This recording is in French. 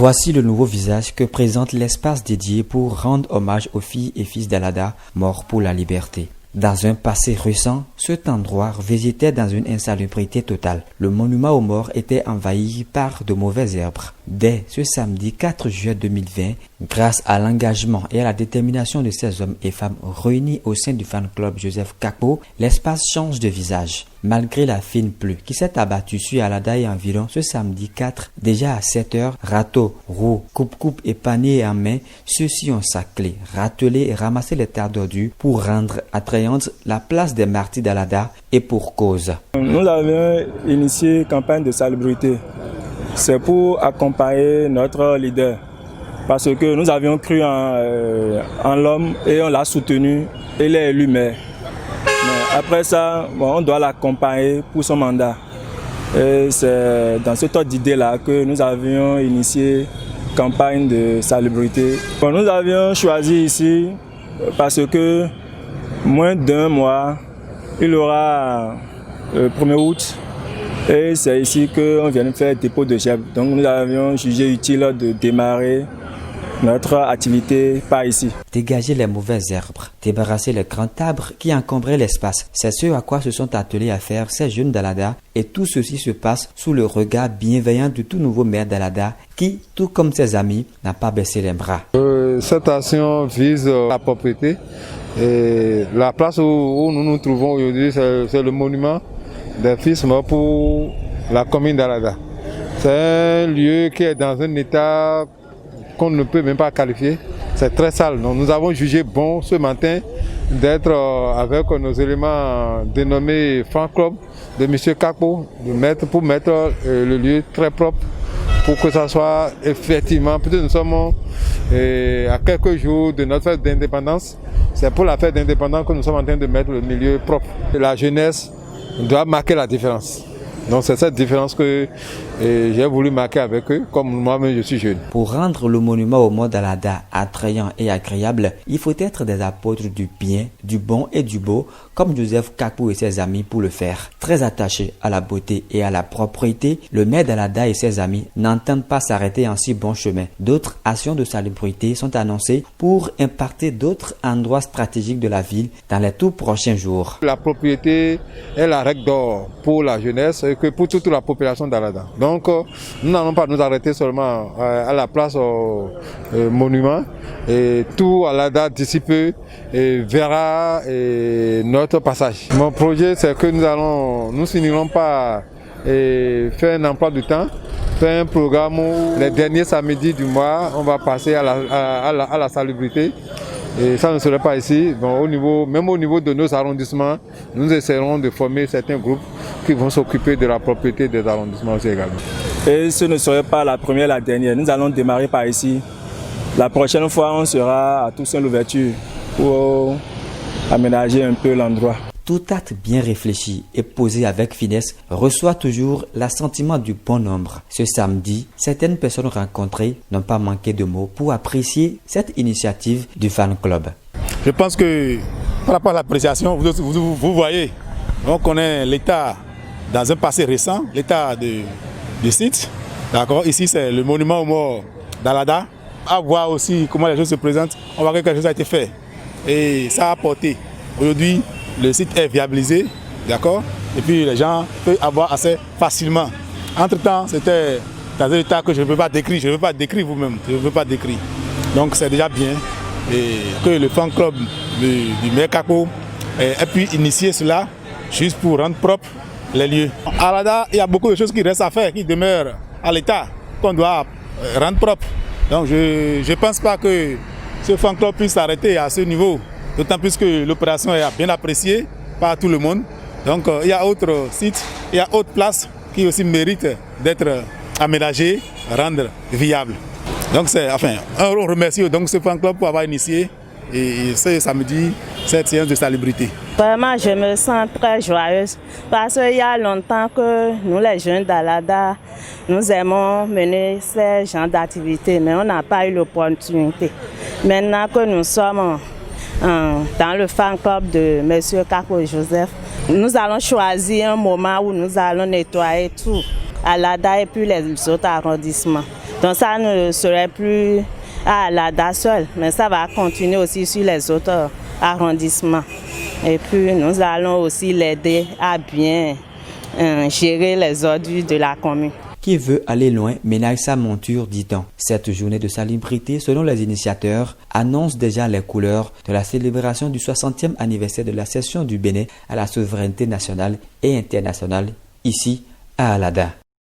Voici le nouveau visage que présente l'espace dédié pour rendre hommage aux filles et fils d'Alada morts pour la liberté. Dans un passé récent, cet endroit végétait dans une insalubrité totale. Le monument aux morts était envahi par de mauvaises herbes. Dès ce samedi 4 juillet 2020, grâce à l'engagement et à la détermination de ces hommes et femmes réunis au sein du fan club Joseph Kakpo, l'espace change de visage. Malgré la fine pluie qui s'est abattue sur Alada et environ ce samedi 4, déjà à 7 heures, râteaux, roues, coupe-coupe et paniers en main, ceux-ci ont saclé, ratelé et ramassé les tas d'ordures pour rendre attrayante la place des martyrs d'Alada et pour cause. Nous avions initié une campagne de salubrité. C'est pour accompagner notre leader. Parce que nous avions cru en l'homme et on l'a soutenu et l'a élu maire. Mais après ça, on doit l'accompagner pour son mandat. Et c'est dans cette ordre d'idée-là que nous avions initié une campagne de salubrité. Nous avions choisi ici parce que moins d'un mois, il aura le 1er août. Et c'est ici qu'on vient de faire le dépôt de chèvres. Donc nous avions jugé utile de démarrer notre activité par ici. Dégager les mauvaises herbes, débarrasser les grands arbres qui encombraient l'espace. C'est ce à quoi se sont attelés à faire ces jeunes d'Alada. Et tout ceci se passe sous le regard bienveillant du tout nouveau maire d'Alada qui, tout comme ses amis, n'a pas baissé les bras. Cette action vise la propriété. Et la place où nous nous trouvons aujourd'hui, c'est le monument des fils morts pour la commune d'Alada. C'est un lieu qui est dans un état qu'on ne peut même pas qualifier. C'est très sale. Donc nous avons jugé bon ce matin d'être avec nos éléments dénommés fan club de M. Kakpo, pour mettre le lieu très propre pour que ça soit effectivement, peut-être nous sommes à quelques jours de notre fête d'indépendance. C'est pour la fête d'indépendance que nous sommes en train de mettre le milieu propre. La jeunesse doit marquer la différence. Donc c'est cette différence que j'ai voulu marquer avec eux, comme moi-même je suis jeune. Pour rendre le monument aux morts d'Alada attrayant et agréable, il faut être des apôtres du bien, du bon et du beau, comme Joseph Kakpo et ses amis pour le faire. Très attachés à la beauté et à la propreté, le maire d'Alada et ses amis n'entendent pas s'arrêter en si bon chemin. D'autres actions de salubrité sont annoncées pour impacter d'autres endroits stratégiques de la ville dans les tout prochains jours. La propriété est la règle d'or pour la jeunesse et que pour toute la population d'Alada. Donc nous n'allons pas nous arrêter seulement à la place au monument. Et tout Alada d'ici peu verra notre passage. Mon projet, c'est que nous finirons par faire un emploi du temps, faire un programme où les derniers samedis du mois, on va passer à la salubrité. Et ça ne serait pas ici. Bon, même au niveau de nos arrondissements, nous essaierons de former certains groupes qui vont s'occuper de la propriété des arrondissements aussi également. Et ce ne serait pas la première, la dernière. Nous allons démarrer par ici. La prochaine fois, on sera à Toussaint l'ouverture pour aménager un peu l'endroit. Tout acte bien réfléchi et posé avec finesse reçoit toujours l'assentiment du bon nombre. Ce samedi, certaines personnes rencontrées n'ont pas manqué de mots pour apprécier cette initiative du fan club. Je pense que par rapport à l'appréciation, vous voyez, on connaît l'état dans un passé récent, l'état du site. D'accord, ici c'est le monument aux morts d'Alada. À voir aussi comment les choses se présentent, on voit que quelque chose a été fait et ça a apporté. Aujourd'hui, le site est viabilisé, d'accord, et puis les gens peuvent avoir accès facilement. Entre-temps, c'était dans un état que je ne peux pas décrire, vous-même, je ne peux pas décrire. Donc c'est déjà bien et que le fan club du maire Kakpo ait pu initier cela juste pour rendre propre les lieux. À Alada, il y a beaucoup de choses qui restent à faire, qui demeurent à l'état, qu'on doit rendre propre. Donc je ne pense pas que ce fan club puisse s'arrêter à ce niveau. D'autant plus que l'opération est bien appréciée par tout le monde. Donc il y a d'autres sites, il y a d'autres places qui aussi méritent d'être aménagées, rendre viables. Donc on remercie donc ce fan club pour avoir initié et ce samedi cette séance de salubrité. Vraiment, je me sens très joyeuse parce qu'il y a longtemps que nous, les jeunes d'Alada, nous aimons mener ces genres d'activités, mais on n'a pas eu l'opportunité. Maintenant que nous sommes dans le fan club de M. Kakpo Joseph, nous allons choisir un moment où nous allons nettoyer tout Alada et puis les autres arrondissements. Donc ça ne serait plus à Alada seul, mais ça va continuer aussi sur les autres arrondissements. Et puis nous allons aussi l'aider à bien gérer les ordures de la commune. Qui veut aller loin ménage sa monture, dit-on. Cette journée de salubrité, selon les initiateurs, annonce déjà les couleurs de la célébration du 60e anniversaire de l'accession du Bénin à la souveraineté nationale et internationale, ici à Alada.